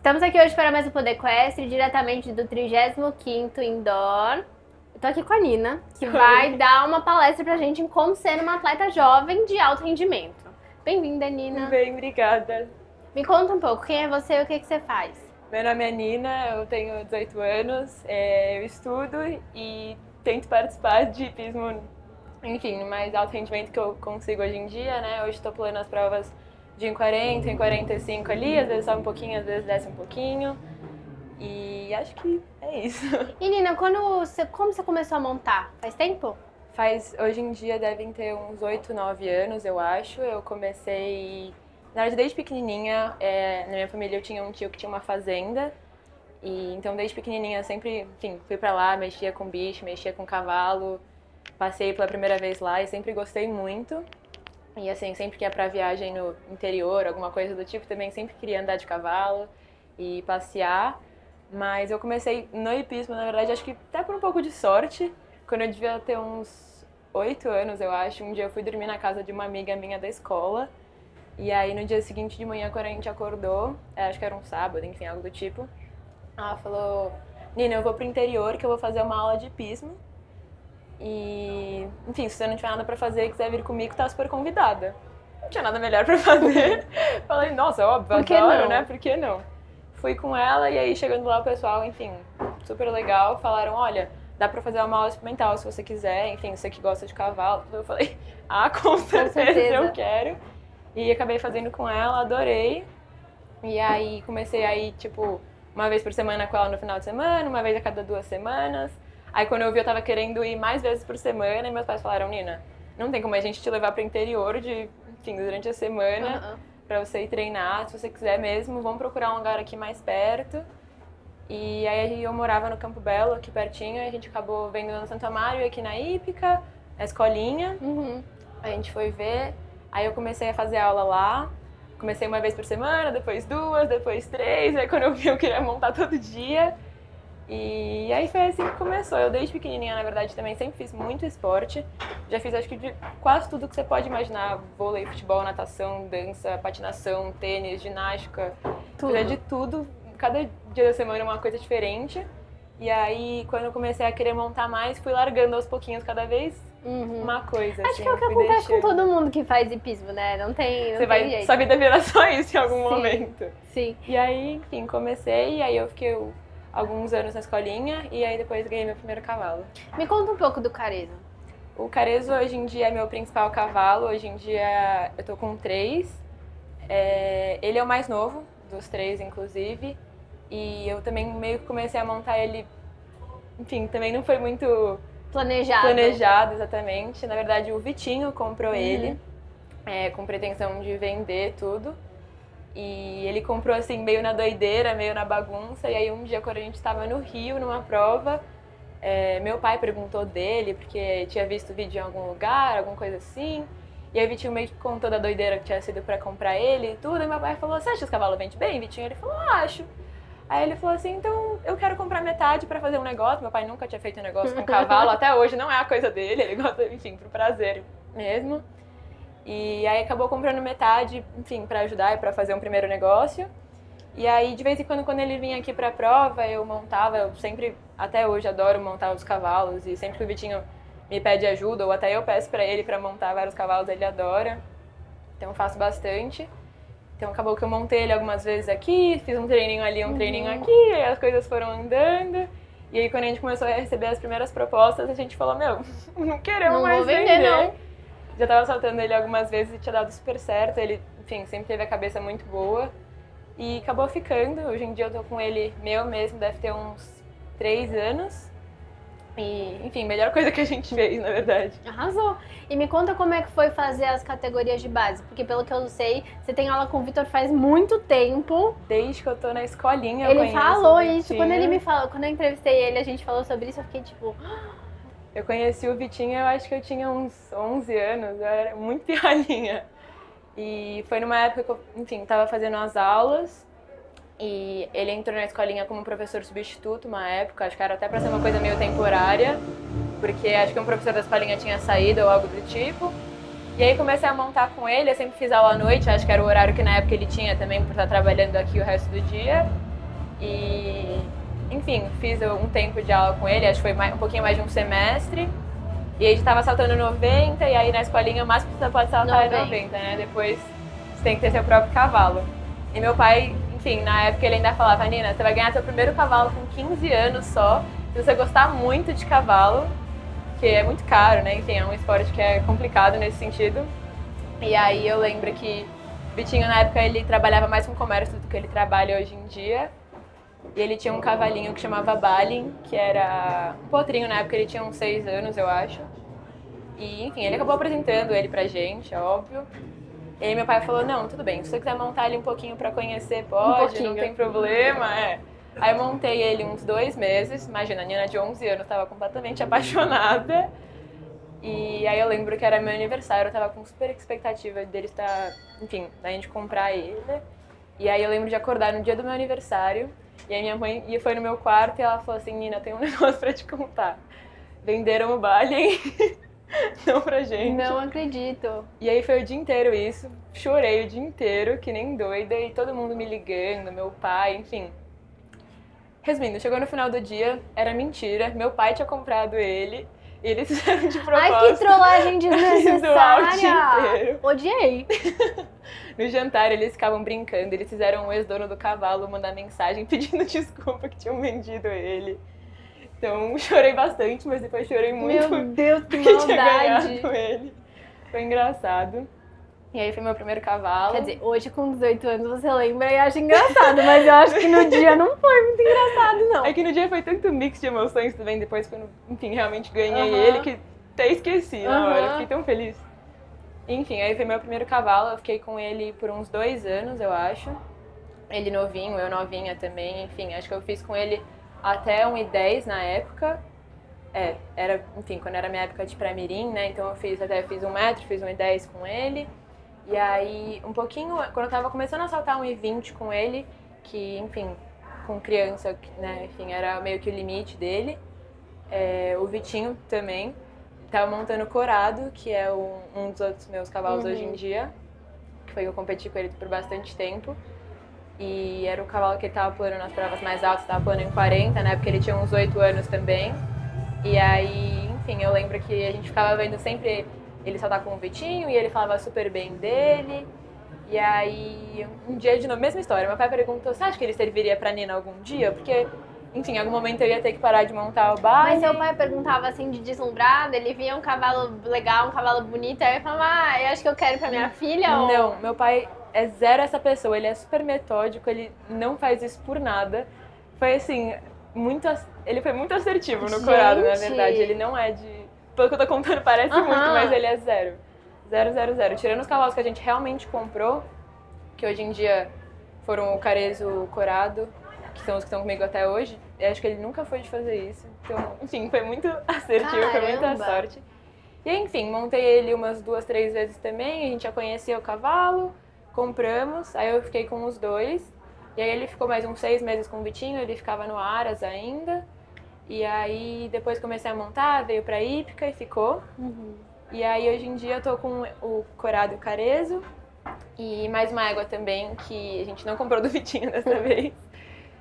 Estamos aqui hoje para mais um Poder Equestre, diretamente do 35º Indoor. Eu tô aqui com a Nina, que vai dar uma palestra pra gente em como ser uma atleta jovem de alto rendimento. Bem-vinda, Nina. Bem, obrigada. Me conta um pouco, quem é você e o que você faz? Meu nome é Nina, eu tenho 18 anos, eu estudo e tento participar de hipismo, enfim, no mais alto rendimento que eu consigo hoje em dia, né? Hoje estou pulando as provas de 1,40, 1,45 ali, às vezes sobe um pouquinho, às vezes desce um pouquinho. E acho que é isso. E Nina, como você começou a montar? Faz tempo? Hoje em dia devem ter uns 8, 9 anos, eu acho. Eu comecei, na verdade, desde pequenininha. Na minha família eu tinha um tio que tinha uma fazenda. E então desde pequenininha eu sempre, enfim, fui pra lá, mexia com bicho, mexia com cavalo. Passei pela primeira vez lá e sempre gostei muito. E assim, sempre que ia pra viagem no interior, alguma coisa do tipo, também sempre queria andar de cavalo e passear. Mas eu comecei no hipismo, na verdade, acho que até por um pouco de sorte. Quando eu devia ter uns 8 anos, eu acho, um dia eu fui dormir na casa de uma amiga minha da escola. E aí no dia seguinte de manhã, quando a gente acordou, acho que era um sábado, enfim, algo do tipo, ela falou: Nina, eu vou pro interior que eu vou fazer uma aula de hipismo. E, enfim, se você não tiver nada pra fazer e quiser vir comigo, tá super convidada. Não tinha nada melhor pra fazer. Falei, nossa, óbvio, adoro, né? Por que não? Fui com ela e aí chegando lá o pessoal, enfim, super legal. Falaram, olha, dá pra fazer uma aula experimental se você quiser. Enfim, você que gosta de cavalo. Eu falei, com certeza eu quero. E acabei fazendo com ela, adorei. E aí comecei a ir, tipo, uma vez por semana com ela no final de semana, uma vez a cada 2 semanas. Aí quando eu vi, eu tava querendo ir mais vezes por semana e meus pais falaram, Nina, não tem como a gente te levar pro interior enfim, durante a semana pra você ir treinar. Se você quiser mesmo, vamos procurar um lugar aqui mais perto. E aí eu morava no Campo Belo, aqui pertinho, e a gente acabou vendo no Santo Amaro e aqui na Hípica, a escolinha. A gente foi ver, aí eu comecei a fazer aula lá. Comecei uma vez por semana, depois 2, depois 3, aí quando eu vi eu queria montar todo dia. E aí foi assim que começou. Eu desde pequenininha, na verdade, também sempre fiz muito esporte. Já fiz acho que de quase tudo que você pode imaginar. Vôlei, futebol, natação, dança, patinação, tênis, ginástica. Fiz de tudo. Cada dia da semana uma coisa diferente. E aí, quando eu comecei a querer montar mais, fui largando aos pouquinhos cada vez uma coisa. Acho que é o que acontece com todo mundo que faz hipismo, né? Não tem jeito. Sua vida vira só isso em algum momento. Sim. E aí, enfim, comecei. E aí eu fiquei alguns anos na escolinha e aí depois ganhei meu primeiro cavalo. Me conta um pouco do Carezo. O Carezo hoje em dia é meu principal cavalo, hoje em dia eu tô com 3. Ele é o mais novo dos 3, inclusive, e eu também meio que comecei a montar ele, enfim, também não foi muito planejado exatamente. Na verdade o Vitinho comprou ele, com pretensão de vender tudo. E ele comprou assim, meio na doideira, meio na bagunça. E aí um dia, quando a gente estava no Rio, numa prova, meu pai perguntou dele, porque tinha visto o vídeo em algum lugar, alguma coisa assim. E aí o Vitinho meio que contou da doideira que tinha sido pra comprar ele e tudo. E meu pai falou, você acha que esse cavalo vende bem, Vitinho? Ele falou, acho. Aí ele falou assim, então eu quero comprar metade pra fazer um negócio. Meu pai nunca tinha feito um negócio com cavalo, até hoje não é a coisa dele. Ele gosta, enfim, pro prazer mesmo. E aí acabou comprando metade, enfim, pra ajudar e pra fazer um primeiro negócio. E aí, de vez em quando ele vinha aqui pra prova, eu montava, eu sempre, até hoje, adoro montar os cavalos. E sempre que o Vitinho me pede ajuda, ou até eu peço pra ele pra montar vários cavalos, ele adora. Então eu faço bastante. Então acabou que eu montei ele algumas vezes aqui, fiz um treininho ali, um treininho aqui, aí as coisas foram andando. E aí quando a gente começou a receber as primeiras propostas, a gente falou, não queremos mais vender. Não. Já tava soltando ele algumas vezes e tinha dado super certo. Ele, enfim, sempre teve a cabeça muito boa. E acabou ficando. Hoje em dia eu tô com ele meu mesmo, deve ter uns 3 anos. E, enfim, melhor coisa que a gente fez, na verdade. Arrasou! E me conta como é que foi fazer as categorias de base. Porque pelo que eu sei, você tem aula com o Vitor faz muito tempo. Desde que eu tô na escolinha, ele falou isso. Quando ele me falou, quando eu entrevistei ele, a gente falou sobre isso, eu fiquei tipo... Eu conheci o Vitinho, eu acho que eu tinha uns 11 anos, eu era muito pirralhinha. E foi numa época que eu, enfim, tava fazendo as aulas e ele entrou na escolinha como professor substituto uma época, acho que era até pra ser uma coisa meio temporária, porque acho que um professor da escolinha tinha saído ou algo do tipo. E aí comecei a montar com ele, eu sempre fiz aula à noite, acho que era o horário que na época ele tinha também por estar trabalhando aqui o resto do dia. E, enfim, fiz um tempo de aula com ele, acho que foi um pouquinho mais de um semestre. E aí a gente tava saltando 90, e aí na escolinha o máximo que você pode saltar é 90, né? Depois você tem que ter seu próprio cavalo. E meu pai, enfim, na época ele ainda falava, Nina, você vai ganhar seu primeiro cavalo com 15 anos só, se você gostar muito de cavalo, que é muito caro, né? Enfim, é um esporte que é complicado nesse sentido. E aí eu lembro que o Vitinho, na época, ele trabalhava mais com comércio do que ele trabalha hoje em dia. E ele tinha um cavalinho que chamava Balin, que era um potrinho, na época ele tinha uns 6 anos, eu acho. E, enfim, ele acabou apresentando ele pra gente, é óbvio. E aí meu pai falou, não, tudo bem, se você quiser montar ele um pouquinho pra conhecer, pode, não tem problema, Aí eu montei ele uns 2 meses, imagina, a Nina de 11 anos tava completamente apaixonada. E aí eu lembro que era meu aniversário, eu tava com super expectativa dele estar, enfim, da gente comprar ele. E aí eu lembro de acordar no dia do meu aniversário, e aí minha mãe foi no meu quarto e ela falou assim, Nina, tem um negócio pra te contar. Venderam o Balin, não pra gente. Não acredito. E aí foi o dia inteiro isso, chorei o dia inteiro, que nem doida, e todo mundo me ligando, meu pai, enfim. Resumindo, chegou no final do dia, era mentira, meu pai tinha comprado ele, e eles fizeram de propósito. Ai, que trollagem desnecessária! O dia inteiro. Odiei. No jantar, eles ficavam brincando, eles fizeram o ex-dono do cavalo mandar mensagem pedindo desculpa que tinham vendido ele. Então, chorei bastante, mas depois chorei muito. Meu Deus, que porque tinha maldade! ganhado ele. Foi engraçado. E aí foi meu primeiro cavalo. Quer dizer, hoje com 18 anos você lembra e acha engraçado, mas eu acho que no dia não foi muito engraçado, não. É que no dia foi tanto mix de emoções também, depois quando, enfim, realmente ganhei ele, que até esqueci na hora, fiquei tão feliz. Enfim, aí foi meu primeiro cavalo, eu fiquei com ele por uns 2 anos, eu acho. Ele novinho, eu novinha também, enfim, acho que eu fiz com ele até 1,10 na época. Era, enfim, quando era minha época de pré-mirim, né, então eu fiz 1 metro, fiz 1,10 com ele. E aí, um pouquinho, quando eu tava começando a saltar 1,20 com ele, que, enfim, com criança, né, enfim, era meio que o limite dele. O Vitinho também. Tava montando Corado, que é um dos outros meus cavalos hoje em dia, que foi eu competi com ele por bastante tempo. E era o cavalo que ele tava pulando nas provas mais altas, tava pulando em 40, né, porque ele tinha uns 8 anos também. E aí, enfim, eu lembro que a gente ficava vendo sempre ele saltar com o Vitinho e ele falava super bem dele. E aí, um dia de novo, mesma história, meu pai perguntou, você acha que ele serviria pra Nina algum dia? Porque, enfim, em algum momento eu ia ter que parar de montar o Balin. Mas seu pai perguntava assim de deslumbrado, ele via um cavalo legal, um cavalo bonito, aí ele falava, eu acho que eu quero pra minha filha? Não, meu pai é zero essa pessoa, ele é super metódico, ele não faz isso por nada. Foi assim, ele foi muito assertivo no Corado, na verdade, ele não é de... Pelo que eu tô contando parece muito, mas ele é zero. 000. Tirando os cavalos que a gente realmente comprou, que hoje em dia foram o Carezo, o Corado, que são os que estão comigo até hoje, eu acho que ele nunca foi de fazer isso. Então, enfim, foi muito assertivo, foi muita sorte. E enfim, montei ele umas 2, 3 vezes também, a gente já conhecia o cavalo, compramos, aí eu fiquei com os 2. E aí ele ficou mais uns 6 meses com o Vitinho, ele ficava no Aras ainda. E aí depois comecei a montar, veio pra Hípica e ficou. E aí hoje em dia eu tô com o Corado e o Carezo. E mais uma égua também, que a gente não comprou do Vitinho dessa vez.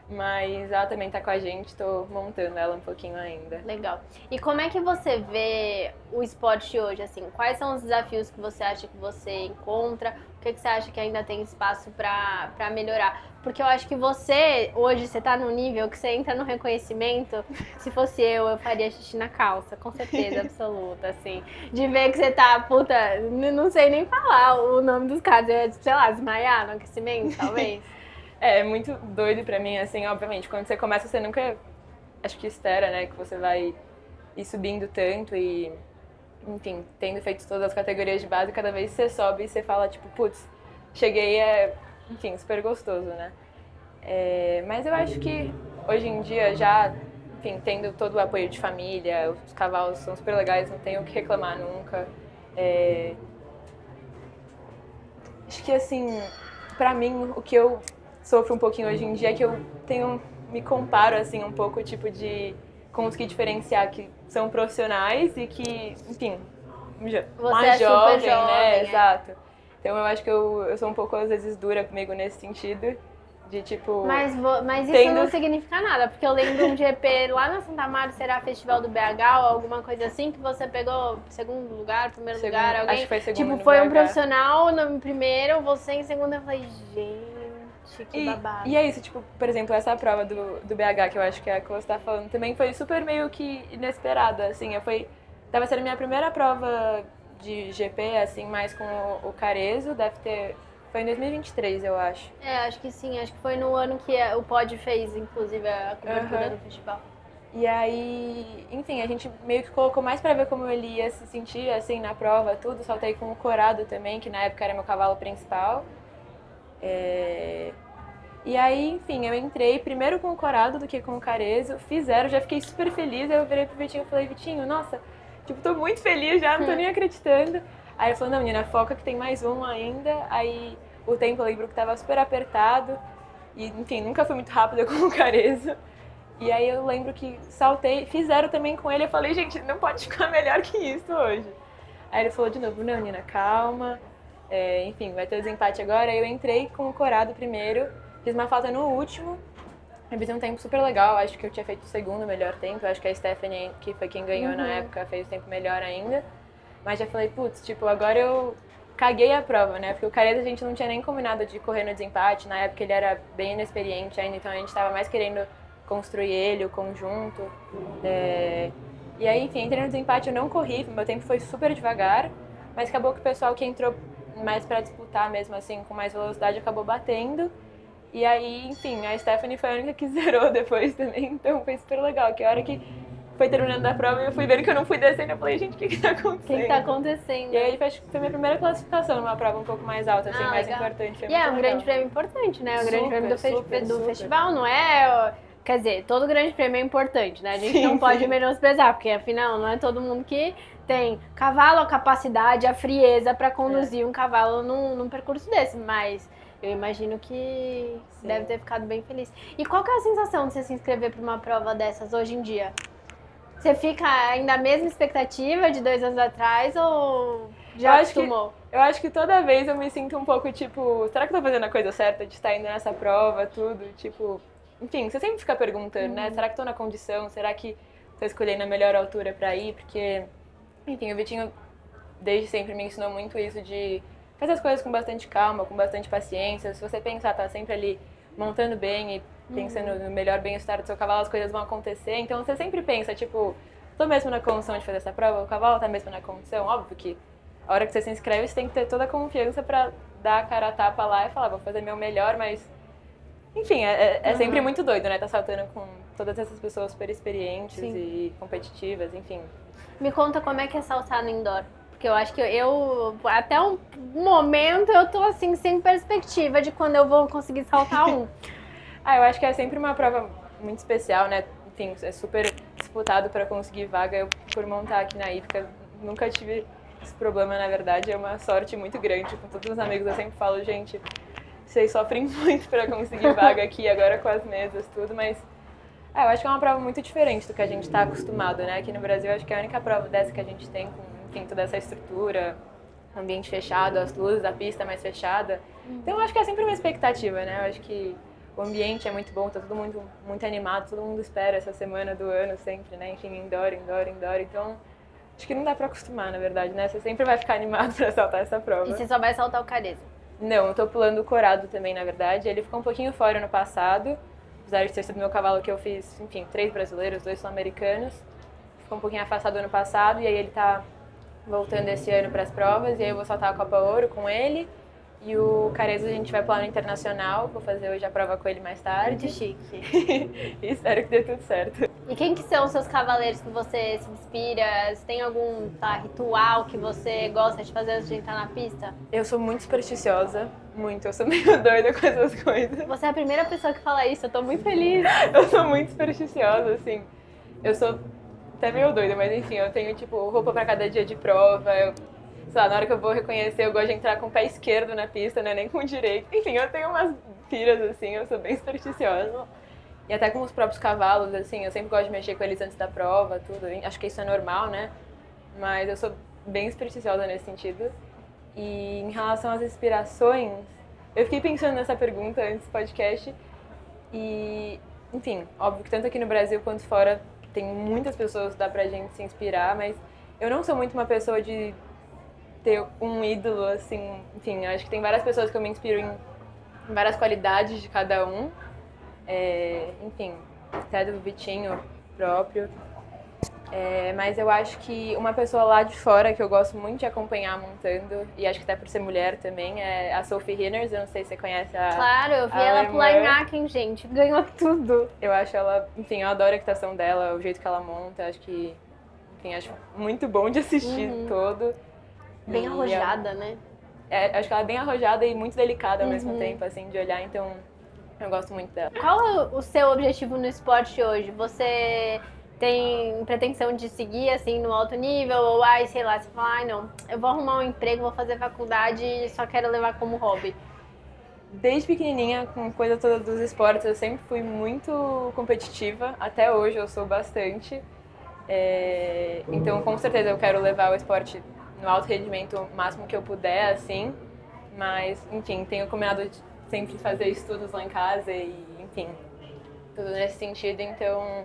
Mas ela também tá com a gente, tô montando ela um pouquinho ainda. Legal. E como é que você vê o esporte hoje, assim? Quais são os desafios que você acha que você encontra? O que você acha que ainda tem espaço pra melhorar? Porque eu acho que hoje, você tá num nível que você entra no reconhecimento. Se fosse eu faria xixi na calça, com certeza absoluta, assim. De ver que você tá, puta, não sei nem falar o nome dos caras, sei lá, desmaiar no aquecimento, talvez. É muito doido pra mim, assim, obviamente. Quando você começa, você nunca, acho que espera, né, que você vai ir subindo tanto e, enfim, tendo feito todas as categorias de base, cada vez que você sobe e você fala, tipo, putz, cheguei, enfim, super gostoso, né? Mas eu acho que hoje em dia já, enfim, tendo todo o apoio de família, os cavalos são super legais, não tenho o que reclamar nunca. Acho que, assim, pra mim, o que eu sofro um pouquinho hoje em dia é que eu me comparo, assim, um pouco, tipo, de conseguir diferenciar que são profissionais e que, enfim, mais jovem, né? Exato. Então eu acho que eu sou um pouco, às vezes, dura comigo nesse sentido. De tipo... Mas isso não significa nada, porque eu lembro um GP lá na Santa Maria, será Festival do BH ou alguma coisa assim, que você pegou segundo lugar, primeiro lugar, alguém... Acho que foi segundo Tipo, no foi BH. um profissional no primeiro, você em segundo, eu falei, gente, que babado. E é isso, tipo, por exemplo, essa prova do BH, que eu acho que é a que você tá falando, também foi super meio que inesperada, assim, tava sendo a minha primeira prova de GP, assim, mais com o Carezo, foi em 2023, eu acho. Acho que sim, acho que foi no ano que o Pod fez, inclusive, a cobertura do festival. E aí, enfim, a gente meio que colocou mais pra ver como ele ia se sentir, assim, na prova, tudo. Saltei com o Corado também, que na época era meu cavalo principal. E aí, enfim, eu entrei primeiro com o Corado do que com o Carezo, fiz 0, já fiquei super feliz. Aí eu virei pro Vitinho e falei, Vitinho, nossa, tipo, tô muito feliz já, não tô nem acreditando. Aí ele falou, não, menina, foca que tem mais um ainda. Aí o tempo eu lembro que tava super apertado. E, enfim, nunca fui muito rápida com o Carezo. E aí eu lembro que saltei, fiz 0 também com ele. Eu falei, gente, não pode ficar melhor que isso hoje. Aí ele falou de novo, não, menina, calma. Enfim, vai ter o desempate agora. Aí eu entrei com o Corado primeiro, fiz uma falta no último. Eu fiz um tempo super legal, acho que eu tinha feito o segundo melhor tempo. Eu acho que a Stephanie, que foi quem ganhou na época, fez o tempo melhor ainda. Mas já falei, putz, tipo, agora eu caguei a prova, né? Porque o Carezo a gente não tinha nem combinado de correr no desempate. Na época ele era bem inexperiente ainda, então a gente tava mais querendo construir ele, o conjunto. E aí, enfim, entrei no desempate, eu não corri, meu tempo foi super devagar, mas acabou que o pessoal que entrou mais pra disputar mesmo assim, com mais velocidade, acabou batendo. E aí, enfim, a Stephanie foi a única que zerou depois também, então foi super legal, que a hora que foi terminando a prova eu fui vendo que eu não fui descendo, eu falei, gente, o que tá acontecendo? O que tá acontecendo? E aí foi minha primeira classificação numa prova um pouco mais alta, assim, mais legal. importante. Foi E é um grande prêmio importante, né? O grande prêmio do festival, não é... Quer dizer, todo grande prêmio é importante, né? A gente não pode menosprezar, porque afinal não é todo mundo que tem cavalo, a capacidade, a frieza pra conduzir um cavalo num percurso desse, mas eu imagino que deve ter ficado bem feliz. E qual que é a sensação de você se inscrever pra uma prova dessas hoje em dia? Você fica ainda a mesma expectativa de 2 anos atrás ou já acostumou? Eu acho que toda vez eu me sinto um pouco tipo, será que eu tô fazendo a coisa certa de estar indo nessa prova, tudo? Tipo, enfim, você sempre fica perguntando, né? Será que tô na condição? Será que tô escolhendo a melhor altura pra ir? Porque, enfim, o Vitinho desde sempre me ensinou muito isso de fazer as coisas com bastante calma, com bastante paciência. Se você pensar, tá sempre ali montando bem e pensando no melhor bem-estar do seu cavalo, as coisas vão acontecer. Então você sempre pensa, tipo, tô mesmo na condição de fazer essa prova? O cavalo tá mesmo na condição? Óbvio que a hora que você se inscreve, você tem que ter toda a confiança pra dar a cara a tapa lá e falar, vou fazer meu melhor, mas... Enfim, é sempre muito doido, né? Tá saltando com todas essas pessoas super experientes e competitivas, enfim. Me conta como é que é saltar no indoor. Porque eu acho que até um momento, eu tô assim, sem perspectiva de quando eu vou conseguir saltar um. Eu acho que é sempre uma prova muito especial, né? Enfim, é super disputado para conseguir vaga. Eu, por montar aqui na Ípica, nunca tive esse problema, na verdade. É uma sorte muito grande. Com todos os amigos, eu sempre falo, gente, vocês sofrem muito para conseguir vaga aqui, agora com as mesas, tudo, mas... eu acho que é uma prova muito diferente do que a gente tá acostumado, né? Aqui no Brasil, eu acho que é a única prova dessa que a gente tem com, enfim, toda essa estrutura, ambiente fechado, as luzes, a pista mais fechada. Então, eu acho que é sempre uma expectativa, né? Eu acho que o ambiente é muito bom, tá todo mundo muito animado, todo mundo espera essa semana do ano sempre, né? Enfim, indoor. Então, acho que não dá pra acostumar, na verdade, né? Você sempre vai ficar animado pra saltar essa prova. E você só vai saltar o Carezo? Não, eu tô pulando o Corado também, na verdade. Ele ficou um pouquinho fora no passado, apesar de ter sido meu cavalo que eu fiz, enfim, 3 brasileiros, 2 sul-americanos. Ficou um pouquinho afastado ano passado e aí ele tá voltando esse ano pras provas. E aí eu vou saltar a Copa Ouro com ele. E o Carezo a gente vai pular no Internacional, vou fazer hoje a prova com ele mais tarde. Muito chique. E espero que dê tudo certo. E quem que são os seus cavaleiros que você se inspira? Você tem algum ritual que você gosta de fazer antes de entrar na pista? Eu sou muito supersticiosa, muito. Eu sou meio doida com essas coisas. Você é a primeira pessoa que fala isso, eu tô muito feliz. Eu sou muito supersticiosa, assim. Eu sou até meio doida, mas enfim, eu tenho, tipo, roupa pra cada dia de prova. Sei lá, na hora que eu vou reconhecer, eu gosto de entrar com o pé esquerdo na pista, né? Nem com o direito. Enfim, eu tenho umas piras, assim, eu sou bem supersticiosa. E até com os próprios cavalos, assim, eu sempre gosto de mexer com eles antes da prova, tudo. Acho que isso é normal, né? Mas eu sou bem supersticiosa nesse sentido. E em relação às inspirações, Eu fiquei pensando nessa pergunta antes do podcast e, enfim, óbvio que tanto aqui no Brasil quanto fora tem muitas pessoas que dá pra gente se inspirar, mas eu não sou muito uma pessoa de ter um ídolo, assim, enfim, eu acho que tem várias pessoas que eu me inspiro em várias qualidades de cada um, enfim, até do Vitinho próprio. Mas eu acho que uma pessoa lá de fora que eu gosto muito de acompanhar montando, e acho que até por ser mulher também, é a Sophie Hinners. Eu não sei se você conhece a... Claro, eu vi ela pular em Aachen, gente. Ganhou tudo. Eu acho ela, enfim, eu adoro a equitação dela, o jeito que ela monta. Acho que, enfim, acho muito bom de assistir todo. Bem arrojada, né? Acho que ela é bem arrojada e muito delicada ao mesmo tempo, assim, de olhar. Então, eu gosto muito dela. Qual é o seu objetivo no esporte hoje? Você tem pretensão de seguir, assim, no alto nível? Ou, sei lá, você fala, não, eu vou arrumar um emprego, vou fazer faculdade e só quero levar como hobby? Desde pequenininha, com coisa toda dos esportes, eu sempre fui muito competitiva. Até hoje eu sou bastante. Então, com certeza, eu quero levar o esporte no alto rendimento o máximo que eu puder, assim. Mas, enfim, tenho combinado de sempre fazer estudos lá em casa e, enfim, tudo nesse sentido. Então,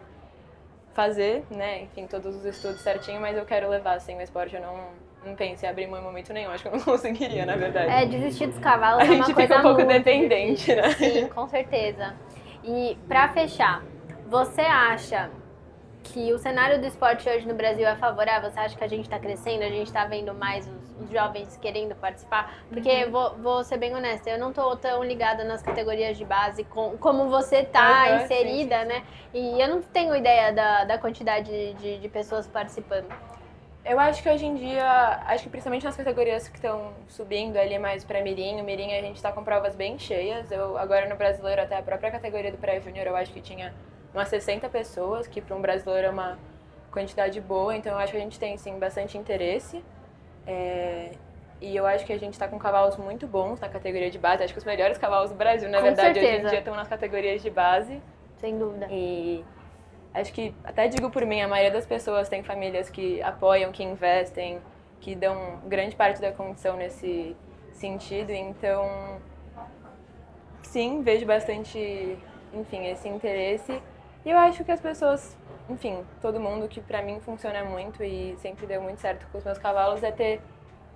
fazer, né, enfim, todos os estudos certinho, mas eu quero levar, assim, o esporte. Eu não penso em abrir mão em momento nenhum. Acho que eu não conseguiria, na verdade. Desistir dos cavalos A é uma gente coisa fica um pouco muito dependente, difícil. né? Sim, com certeza. E pra fechar, você acha que o cenário do esporte hoje no Brasil é favorável? Você acha que a gente tá crescendo, a gente tá vendo mais os jovens querendo participar? Porque, vou ser bem honesta, eu não tô tão ligada nas categorias de base como você tá inserida, sim. né? E eu não tenho ideia da quantidade de pessoas participando. Eu acho que hoje em dia, acho que principalmente nas categorias que estão subindo ali mais pra Mirim, o Mirim a gente tá com provas bem cheias. Agora no brasileiro, até a própria categoria do pré-júnior, eu acho que tinha umas 60 pessoas, que para um brasileiro é uma quantidade boa, então eu acho que a gente tem, sim, bastante interesse. E eu acho que a gente tá com cavalos muito bons na categoria de base. Acho que os melhores cavalos do Brasil, na verdade, hoje em dia estão nas categorias de base. Sem dúvida. E acho que, até digo por mim, a maioria das pessoas tem famílias que apoiam, que investem, que dão grande parte da condição nesse sentido. Então, sim, vejo bastante, enfim, esse interesse. E eu acho que as pessoas, enfim, todo mundo, que pra mim funciona muito e sempre deu muito certo com os meus cavalos, é ter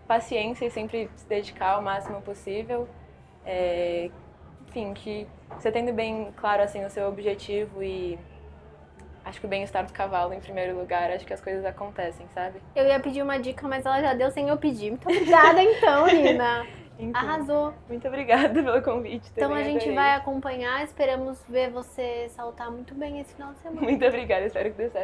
paciência e sempre se dedicar ao máximo possível. Enfim, que você tendo bem claro, assim, o seu objetivo e acho que o bem-estar do cavalo em primeiro lugar, acho que as coisas acontecem, sabe? Eu ia pedir uma dica, mas ela já deu sem eu pedir. Muito obrigada então, Nina. Então, Arrasou. Muito obrigada pelo convite. Então também a gente adorei. vai acompanhar, esperamos ver você saltar muito bem esse final de semana. Muito obrigada, espero que dê certo.